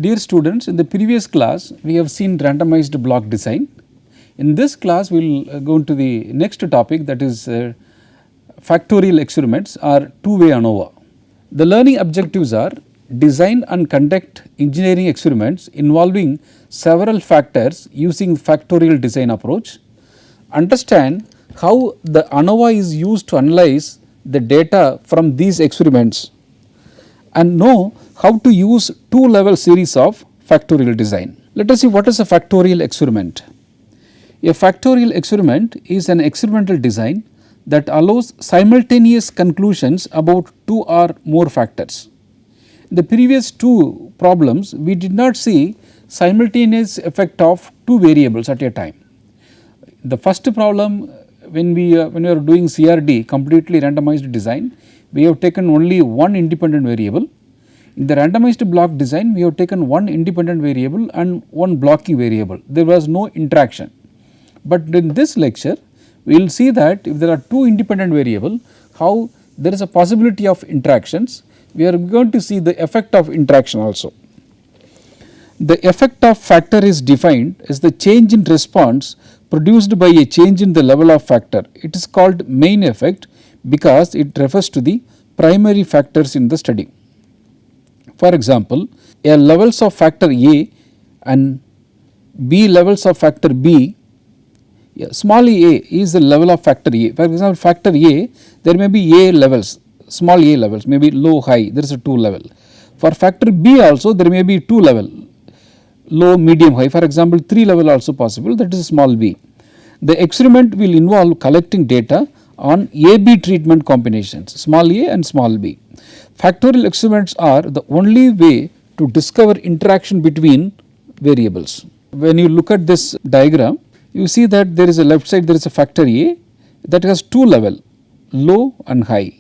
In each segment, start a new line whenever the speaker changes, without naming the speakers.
Dear students, in the previous class we have seen randomized block design. In this class we will go into the next topic, that is factorial experiments or two-way ANOVA. The learning objectives are design and conduct engineering experiments involving several factors using factorial design approach, understand how the ANOVA is used to analyze the data from these experiments, and know how to use two-level series of factorial design. Let us see what is a factorial experiment. A factorial experiment is an experimental design that allows simultaneous conclusions about two or more factors. In the previous two problems, we did not see simultaneous effect of two variables at a time. The first problem, when we are doing CRD, completely randomized design, we have taken only one independent variable. In the randomized block design, we have taken one independent variable and one blocking variable. There was no interaction. But in this lecture, we will see that if there are two independent variables, how there is a possibility of interactions. We are going to see the effect of interaction also. The effect of factor is defined as the change in response produced by a change in the level of factor. It is called main effect because it refers to the primary factors in the study. For example, a levels of factor A and B levels of factor B, small a is the level of factor A. For example, factor A, there may be A levels, small a levels, maybe low, high, there is a 2 level. For factor B also there may be 2 level, low, medium, high. For example, 3 level also possible, that is small b. The experiment will involve collecting data on A-B treatment combinations, small a and small b. Factorial experiments are the only way to discover interaction between variables. When you look at this diagram, you see that there is a left side, there is a factor A that has 2 level, low and high.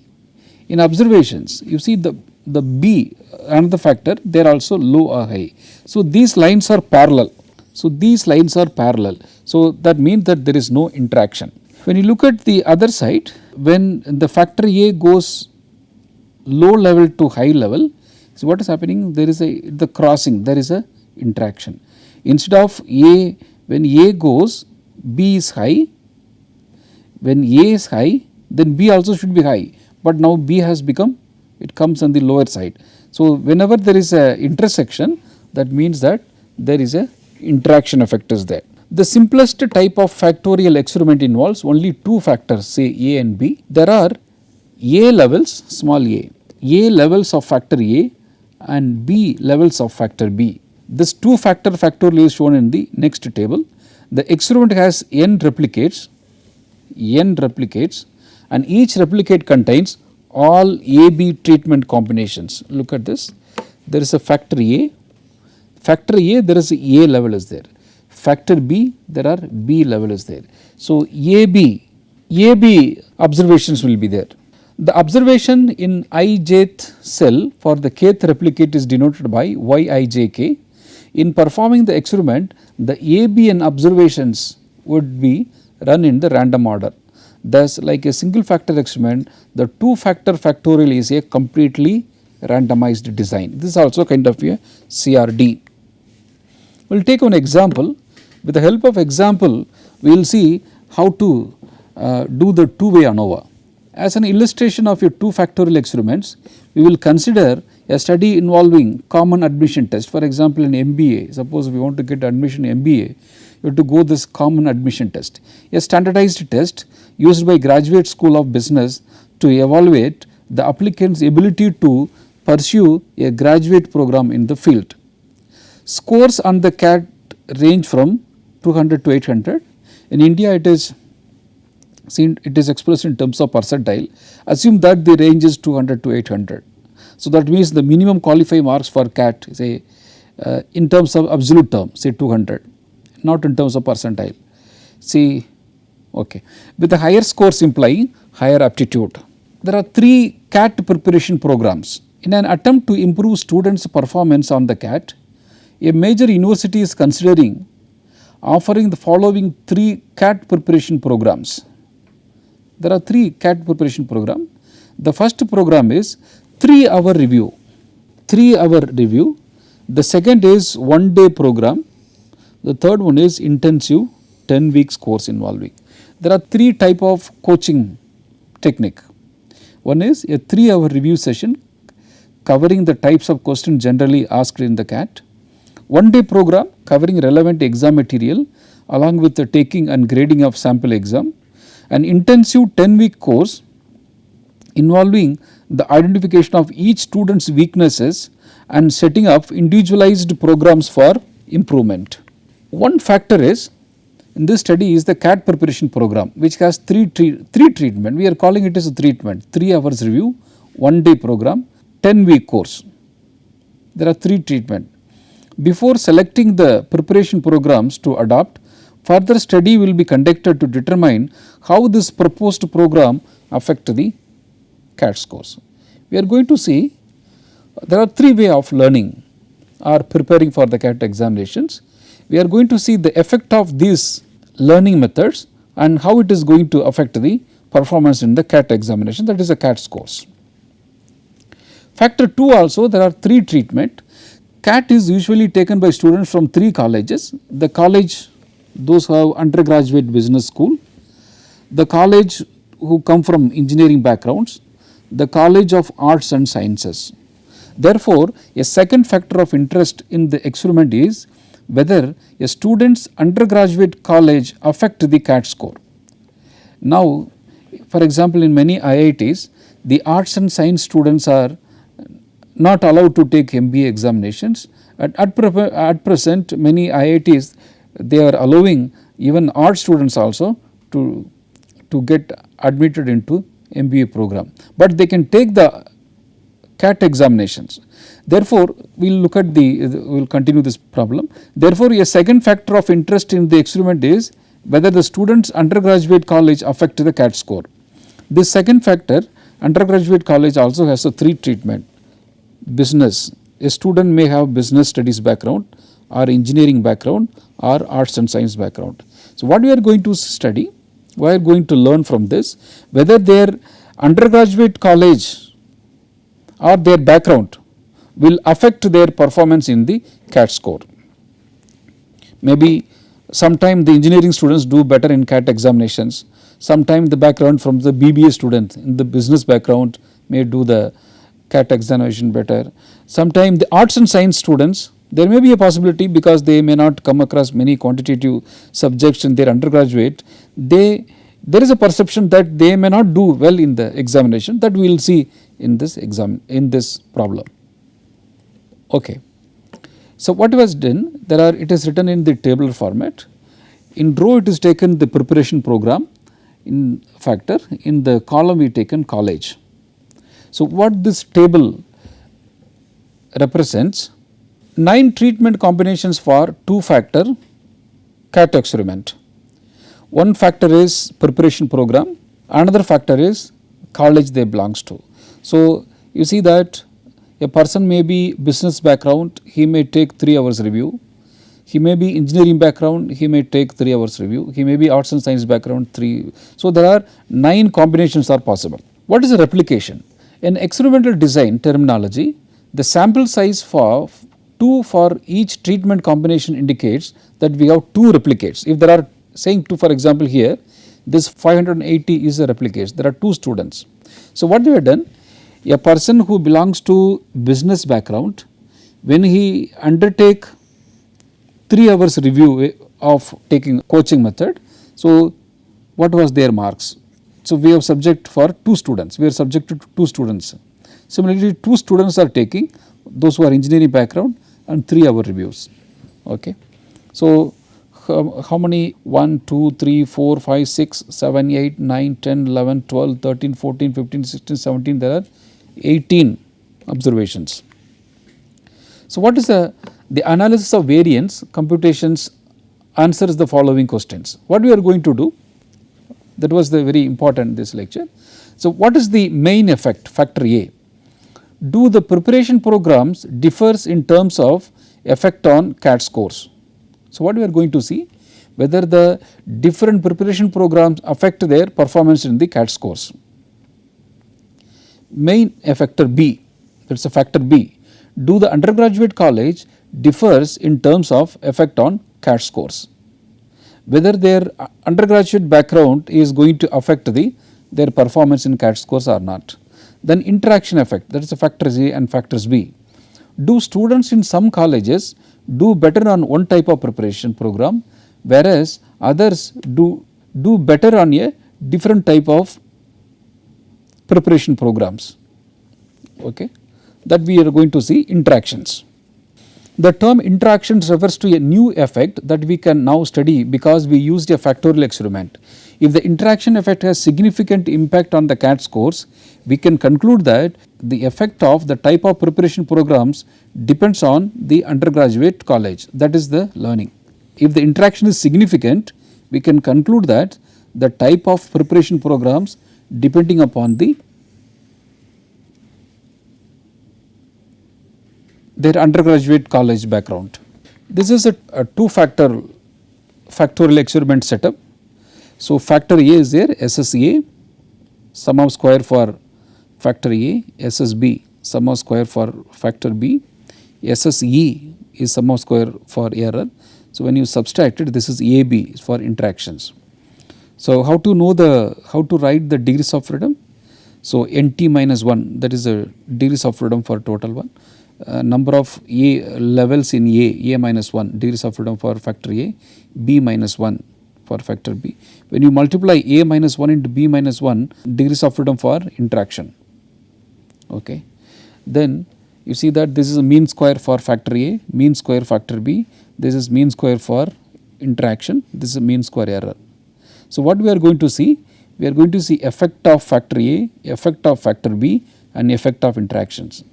In observations, you see the B, another factor, they are also low or high. So these lines are parallel. So that means that there is no interaction. When you look at the other side, when the factor A goes low level to high level, so what is happening? There is the crossing, there is a interaction. Instead of A, when A goes, B is high. When A is high, then B also should be high. But now B has become, it comes on the lower side. So whenever there is a intersection, that means that there is a interaction effect is there. The simplest type of factorial experiment involves only two factors, say A and B. There are A levels, small a levels of factor A and B levels of factor B. This two factor factorial is shown in the next table. The experiment has n replicates and each replicate contains all A-B treatment combinations. Look at this, there is a factor A, there is a level is there, factor B, there are B level is there. So AB observations will be there. The observation in ijth cell for the kth replicate is denoted by yijk. In performing the experiment, the ABN observations would be run in the random order. Thus, like a single factor experiment, the two factor factorial is a completely randomized design. This is also kind of a CRD. We will take one example. With the help of example, we will see how to do the two-way ANOVA. As an illustration of your two factorial experiments, we will consider a study involving common admission test. For example, in MBA, suppose we want to get admission in MBA, you have to go this common admission test, a standardized test used by Graduate School of Business to evaluate the applicant's ability to pursue a graduate program in the field. Scores on the CAT range from 200 to 800. In India, it is expressed in terms of percentile. Assume that the range is 200 to 800. So that means the minimum qualifying marks for CAT, say in terms of absolute term, say 200, not in terms of percentile. See, okay, with the higher scores implying higher aptitude. There are 3 CAT preparation programs. In an attempt to improve students' performance on the CAT, a major university is considering offering the following 3 CAT preparation programs. There are 3 CAT preparation programs. The first program is 3-hour review. 3-hour review The second is 1-day program. The third one is intensive 10 weeks course involving. There are 3 type of coaching technique. One is a 3-hour review session covering the types of questions generally asked in the CAT. 1-day program covering relevant exam material along with the taking and grading of sample exam. An intensive 10-week course involving the identification of each student's weaknesses and setting up individualized programs for improvement. One factor is in this study is the CAT preparation program, which has three treatment. We are calling it as a treatment: 3 hours review, 1-day program, 10-week course. There are 3 treatment. Before selecting the preparation programs to adopt, further study will be conducted to determine how this proposed program affect the CAT scores. We are going to see there are 3 ways of learning or preparing for the CAT examinations. We are going to see the effect of these learning methods and how it is going to affect the performance in the CAT examination, that is the CAT scores. Factor 2 also, there are 3 treatment. CAT is usually taken by students from 3 colleges: the college those who have undergraduate business school, the college who come from engineering backgrounds, the college of arts and sciences. Therefore, a second factor of interest in the experiment is whether a student's undergraduate college affect the CAT score. Now, for example, in many IITs, the arts and science students are not allowed to take MBA examinations. At present, many IITs, they are allowing even art students also to get admitted into MBA program, but they can take the CAT examinations. Therefore, we will continue this problem. Therefore, a second factor of interest in the experiment is whether the student's undergraduate college affect the CAT score. This second factor, undergraduate college also has a 3 treatment. Business, a student may have business studies background or engineering background or arts and science background. So, what we are going to study, we are going to learn from this whether their undergraduate college or their background will affect their performance in the CAT score. Maybe sometime the engineering students do better in CAT examinations, sometime the background from the BBA student in the business background may do the CAT examination better. Sometime the arts and science students, there may be a possibility because they may not come across many quantitative subjects in their undergraduate, there is a perception that they may not do well in the examination, that we will see in this problem. Okay. So, what was done, it is written in the tabular format. In row it is taken the preparation program in factor, in the column we taken college. So, what this table represents 9 treatment combinations for 2-factor CAT experiment. One factor is preparation program, another factor is college they belongs to. So, you see that a person may be business background, he may take 3 hours review. He may be engineering background, he may take 3 hours review. He may be arts and science background 3. So, there are 9 combinations are possible. What is a replication? In experimental design terminology, the sample size for 2 for each treatment combination indicates that we have 2 replicates. If there are saying 2, for example, here this 580 is a replicate, there are 2 students. So, what they have done, a person who belongs to business background, when he undertake 3 hours review of taking coaching method, so what was their marks? So, we have subject for 2 students, we are subjected to 2 students. Similarly, 2 students are taking, those who are engineering background, and 3 hour reviews. Okay. So, how many 1, 2, 3, 4, 5, 6, 7, 8, 9, 10, 11, 12, 13, 14, 15, 16, 17, there are 18 observations. So, what is the analysis of variance computations answers the following questions. What we are going to do, that was the very important this lecture. So, what is the main effect, factor A? Do the preparation programs differs in terms of effect on CAT scores? So, what we are going to see, whether the different preparation programs affect their performance in the CAT scores. Main factor B, that is a factor B. Do the undergraduate college differs in terms of effect on CAT scores. Whether their undergraduate background is going to affect their performance in CAT scores or not. Then interaction effect, that is the factors A and factors B. Do students in some colleges do better on one type of preparation program, whereas others do better on a different type of preparation programs, okay, that we are going to see interactions. The term interactions refers to a new effect that we can now study because we used a factorial experiment. If the interaction effect has significant impact on the CAT scores, we can conclude that the effect of the type of preparation programs depends on the undergraduate college, that is the learning. If the interaction is significant, we can conclude that the type of preparation programs depending upon their undergraduate college background. This is a factorial experiment setup. So, factor A is there, SSA, sum of square for factor A, SSB, sum of square for factor B, SSE is sum of square for error. So, when you subtract it, this is AB for interactions. So, how to write the degrees of freedom? So, NT minus 1, that is the degrees of freedom for total one. Number of A levels in A minus 1, degrees of freedom for factor A, B minus 1 for factor B. When you multiply A minus 1 into B minus 1, degrees of freedom for interaction, okay. Then you see that this is a mean square for factor A, mean square factor B, this is mean square for interaction, this is a mean square error. So, what we are going to see? We are going to see effect of factor A, effect of factor B and effect of interactions.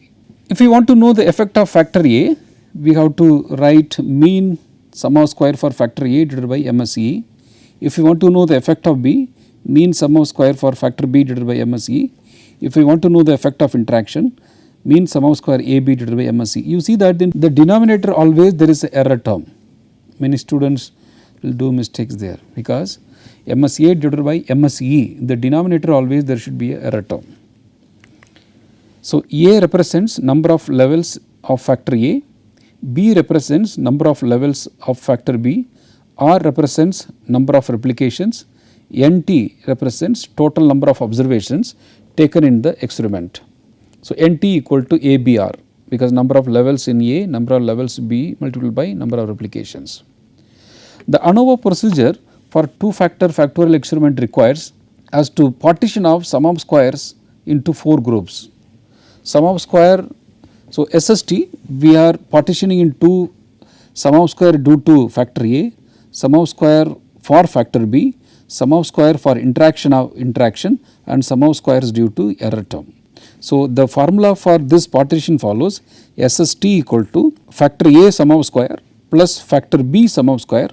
If we want to know the effect of factor A, we have to write mean sum of square for factor A divided by MSE. If we want to know the effect of B, mean sum of square for factor B divided by MSE. If we want to know the effect of interaction, mean sum of square AB divided by MSE. You see that in the denominator always there is an error term. Many students will do mistakes there because MSA divided by MSE, the denominator always there should be an error term. So, A represents number of levels of factor A, B represents number of levels of factor B, R represents number of replications, NT represents total number of observations taken in the experiment. So, NT equal to ABR because number of levels in A, number of levels B multiplied by number of replications. The ANOVA procedure for two-factor factorial experiment requires us to partition off sum of squares into 4 groups. Sum of square, so SST we are partitioning into sum of square due to factor A, sum of square for factor B, sum of square for interaction and sum of squares due to error term. So, the formula for this partition follows SST equal to factor A sum of square plus factor B sum of square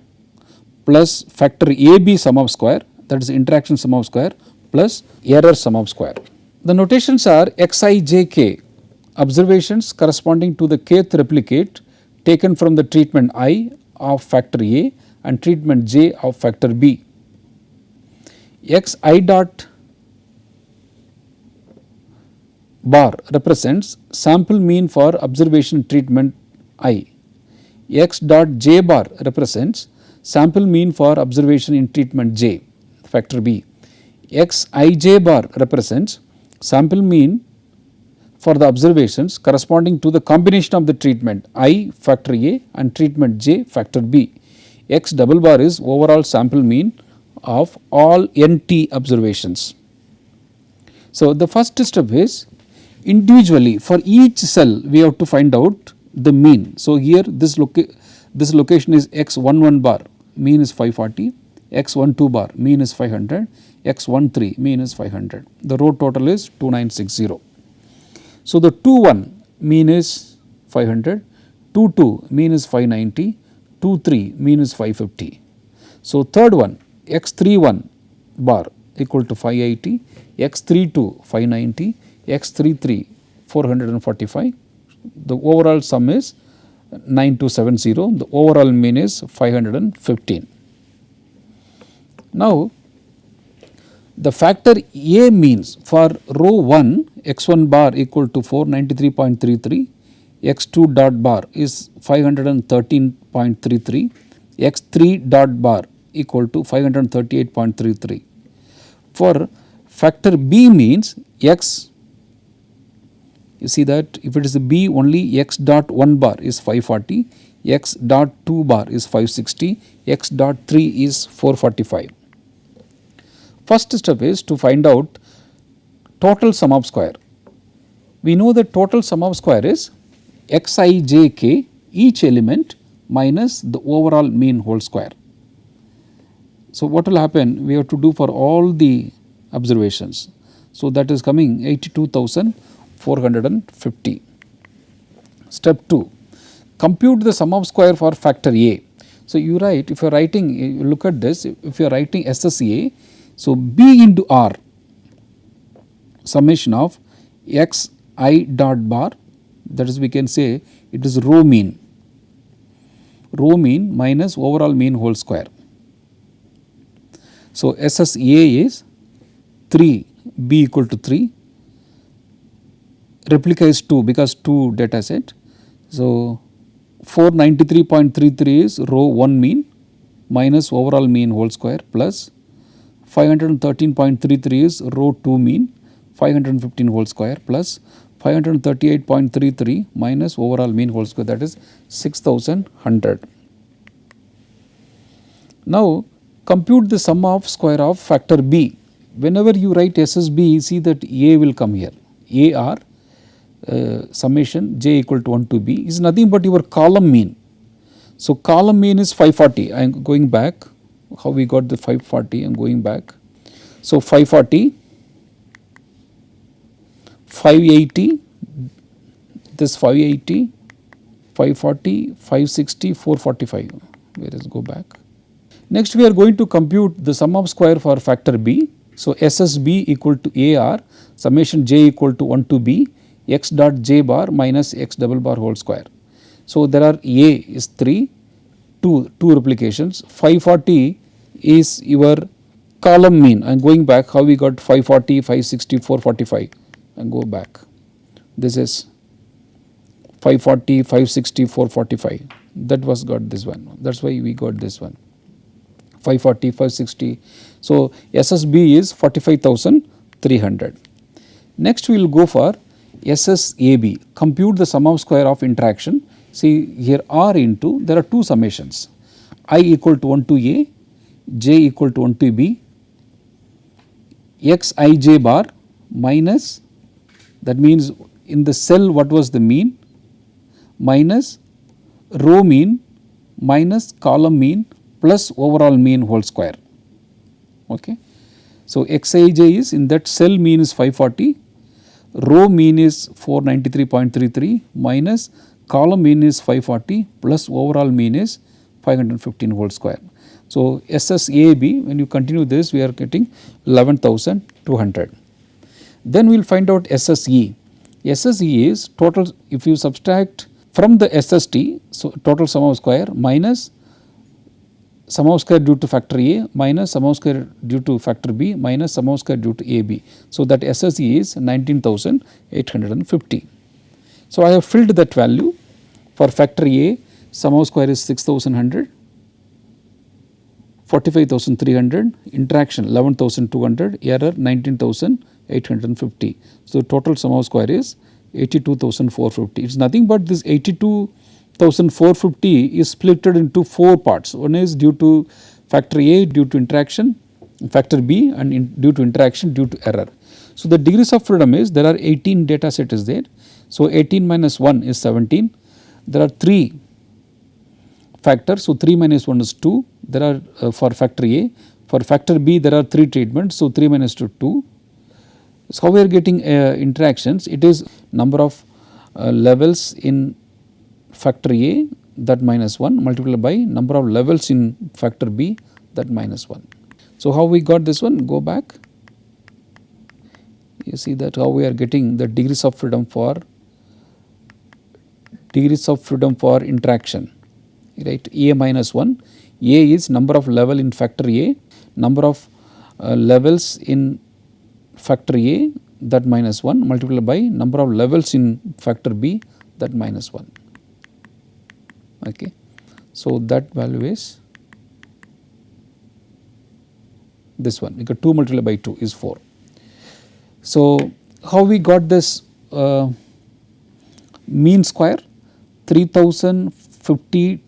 plus factor AB sum of square, that is interaction sum of square plus error sum of square. The notations are Xijk, observations corresponding to the kth replicate taken from the treatment I of factor A and treatment J of factor B. Xi dot bar represents sample mean for observation treatment I. X dot j bar represents sample mean for observation in treatment J, factor B. Xij bar represents sample mean for the observations corresponding to the combination of the treatment I factor A and treatment J factor B. X double bar is overall sample mean of all NT observations. So, the first step is individually for each cell we have to find out the mean. So, here this location is X11 bar, mean is 540, X12 bar mean is 500, X13 mean is 500, the row total is 2960. So, the 21 mean is 500, 22 mean is 590, 23 mean is 550. So, third one X31 bar equal to 580, X32 590, X33 445, the overall sum is 9270, the overall mean is 515. Now, the factor A means for row 1 x1 bar equal to 493.33, x2 dot bar is 513.33, x3 dot bar equal to 538.33. For factor B means x, you see that if it is a B only, x dot 1 bar is 540, x dot 2 bar is 560, x dot 3 is 445. First step is to find out total sum of square. We know that total sum of square is xijk, each element minus the overall mean whole square. So, what will happen? We have to do for all the observations. So, that is coming 82,450. Step 2, compute the sum of square for factor A. So, you write, if you are writing, you look at this, if you are writing SSA, so B into R, summation of xi dot bar, that is we can say it is rho mean minus overall mean whole square. So, SSA is 3, B equal to 3, replica is 2 because 2 data set. So, 493.33 is rho 1 mean minus overall mean whole square plus 513.33 is rho 2 mean 515 whole square plus 538.33 minus overall mean whole square, that is 6100. Now, compute the sum of square of factor B. Whenever you write SSB, see that A will come here. AR summation j equal to 1 to B is nothing but your column mean. So, column mean is 540. I am going back. How we got the 540? I am going back. So, 540, 580, this 580, 540, 560, 445. Where is go back? Next, we are going to compute the sum of square for factor B. So, SSB equal to AR summation j equal to 1 to B x dot j bar minus x double bar whole square. So, there are A is 3, 2 replications, 540 is your column mean. I am going back, how we got 540, 560, 445 and go back. This is 540, 560, 445, that was got this one, that is why we got this one. 540, 560. So, SSB is 45,300. Next, we will go for SSAB, compute the sum of square of interaction. See here R into, there are two summations, I equal to 1 to A, j equal to 1 to B, xij bar minus, that means in the cell what was the mean, minus row mean minus column mean plus overall mean whole square. Okay. So, xij is in that cell mean is 540, row mean is 493.33 minus column mean is 540 plus overall mean is 515 whole square. So, SSAB, when you continue this, we are getting 11,200. Then we will find out SSE. SSE is total, if you subtract from the SST, so total sum of square minus sum of square due to factor A minus sum of square due to factor B minus sum of square due to AB. So, that SSE is 19,850. So, I have filled that value. For factor A, sum of square is 6,100, 45,300, interaction 11,200, error 19,850. So, total sum of square is 82,450. It is nothing but this 82,450 is split into 4 parts. One is due to factor A due to interaction, factor B and due to interaction due to error. So, the degrees of freedom is there are 18 data set is there. So, 18 minus 1 is 17. There are 3 factors. So, 3 minus 1 is 2. There are for factor A. For factor B there are 3 treatments. So, 3 minus 2 2. So, how we are getting interactions? It is number of levels in factor A, that minus 1 multiplied by number of levels in factor B, that minus 1. So, how we got this one? Go back. You see that how we are getting the degrees of freedom for interaction, right? A minus 1, A is number of level in factor A, number of levels in factor A, that minus 1 multiplied by number of levels in factor B, that minus 1. Okay. So, that value is this one, because 2 multiplied by 2 is 4. So, how we got this mean square? 3050,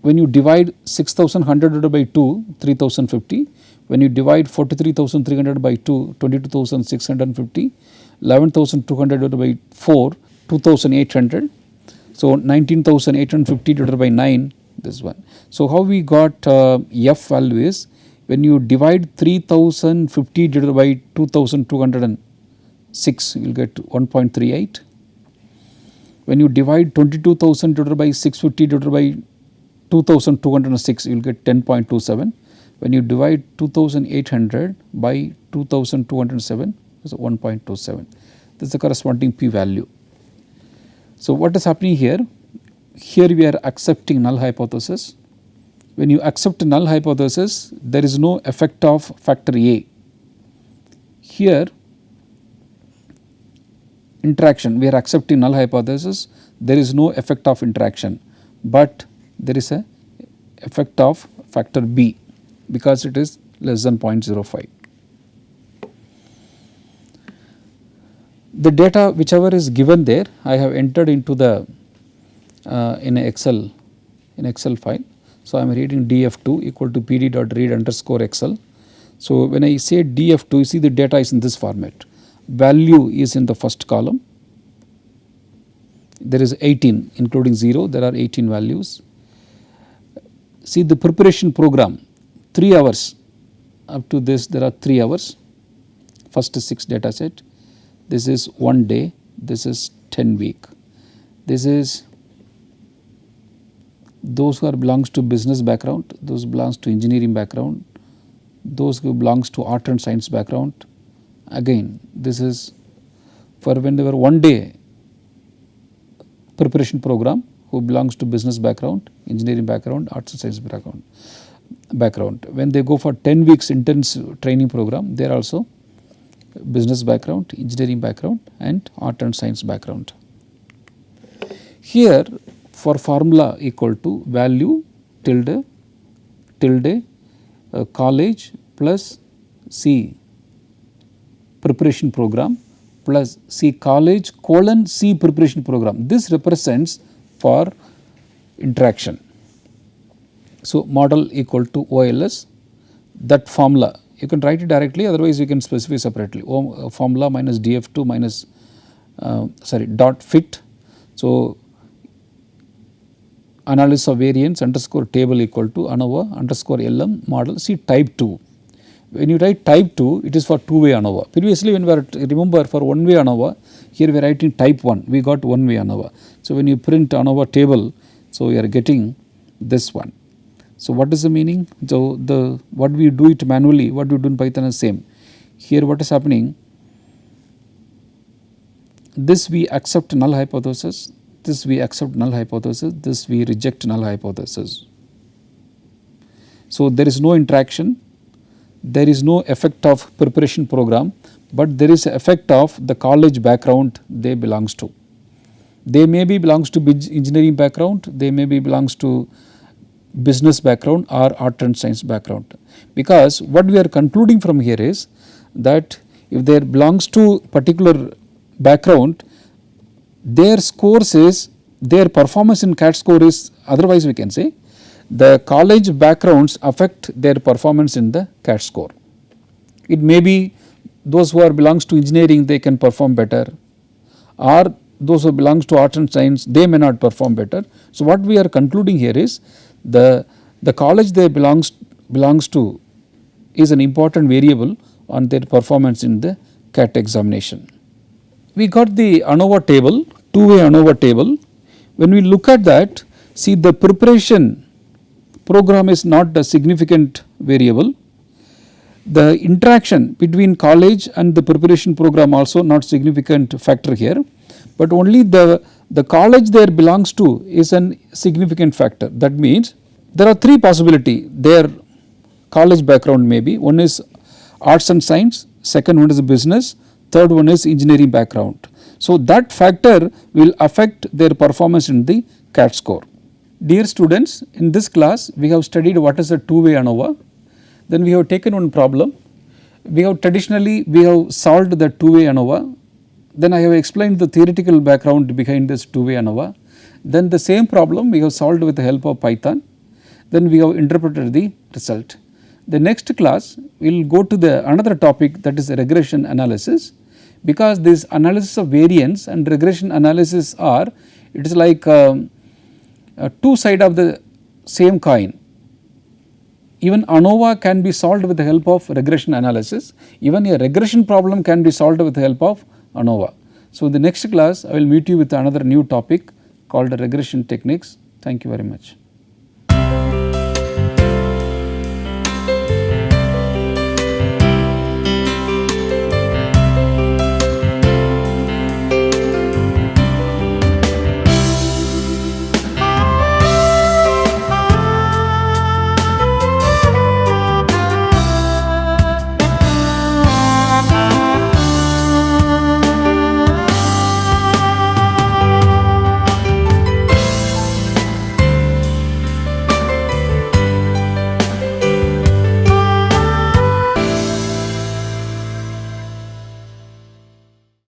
when you divide 6100 by 2, 3050, when you divide 43,300 by 2, 22,650, 11,200 by 4, 2,800. So, 19,850 divided by 9, this one. So, how we got f value is, when you divide 3050 divided by 2206, you will get 1.38. When you divide 22,000 divided by 650 divided by 2206, you will get 10.27. When you divide 2800 by 2207, it is 1.27. This is the corresponding p value. So, what is happening here? Here we are accepting null hypothesis. When you accept null hypothesis, there is no effect of factor A. Here interaction, we are accepting null hypothesis, there is no effect of interaction, but there is a effect of factor B, because it is less than 0.05. The data whichever is given there, I have entered into the in Excel file. So, I am reading df2 equal to pd dot read underscore Excel. So, when I say df2, you see the data is in this format. Value is in the first column. There is 18 including 0, there are 18 values. See the preparation program, 3 hours, up to this there are 3 hours, first 6 data set. This is 1 day, this is 10 week. This is those who are belongs to business background, those belongs to engineering background, those who belongs to art and science background. Again, this is for when they were 1 day preparation program, who belongs to business background, engineering background, arts and science background. When they go for 10 weeks intense training program, they are also business background, engineering background and art and science background. Here for formula equal to value tilde college plus C preparation program plus C college colon C preparation program. This represents for interaction. So, model equal to OLS, that formula you can write it directly, otherwise you can specify separately. Formula minus df2 minus dot fit. So, analysis of variance underscore table equal to ANOVA underscore LM model. See type 2. When you write type 2, it is for two-way ANOVA. Previously when we were, remember for one-way ANOVA, here we are writing type 1, we got one-way ANOVA. So, when you print ANOVA table, so we are getting this one. So, what is the meaning? So, what we do it manually, what we do in Python is same. Here what is happening? This we accept null hypothesis, this we accept null hypothesis, this we reject null hypothesis. So, there is no interaction, there is no effect of preparation program, but there is effect of the college background they belongs to. They may be belongs to engineering background, they may be belongs to business background or art and science background. Because what we are concluding from here is that if there belongs to particular background, their scores is, their performance in CAT score is, otherwise we can say the college backgrounds affect their performance in the CAT score. It may be those who are belongs to engineering, they can perform better, or those who belongs to art and science, they may not perform better. So, what we are concluding here is the college they belongs to is an important variable on their performance in the CAT examination. We got the ANOVA table, two-way ANOVA table. When we look at that, see the preparation program is not a significant variable. The interaction between college and the preparation program also not significant factor here, but only the college there belongs to is an significant factor. That means there are three possibility, their college background may be, one is arts and science, second one is business, third one is engineering background. So, that factor will affect their performance in the CAT score. Dear students, in this class we have studied what is a two-way ANOVA. Then we have taken one problem. We have solved the two-way ANOVA. Then I have explained the theoretical background behind this two-way ANOVA. Then the same problem we have solved with the help of Python. Then we have interpreted the result. The next class we will go to the another topic, that is regression analysis, because this analysis of variance and regression analysis are, it is like two sides of the same coin. Even ANOVA can be solved with the help of regression analysis, even a regression problem can be solved with the help of ANOVA. So, in the next class I will meet you with another new topic called regression techniques. Thank you very much.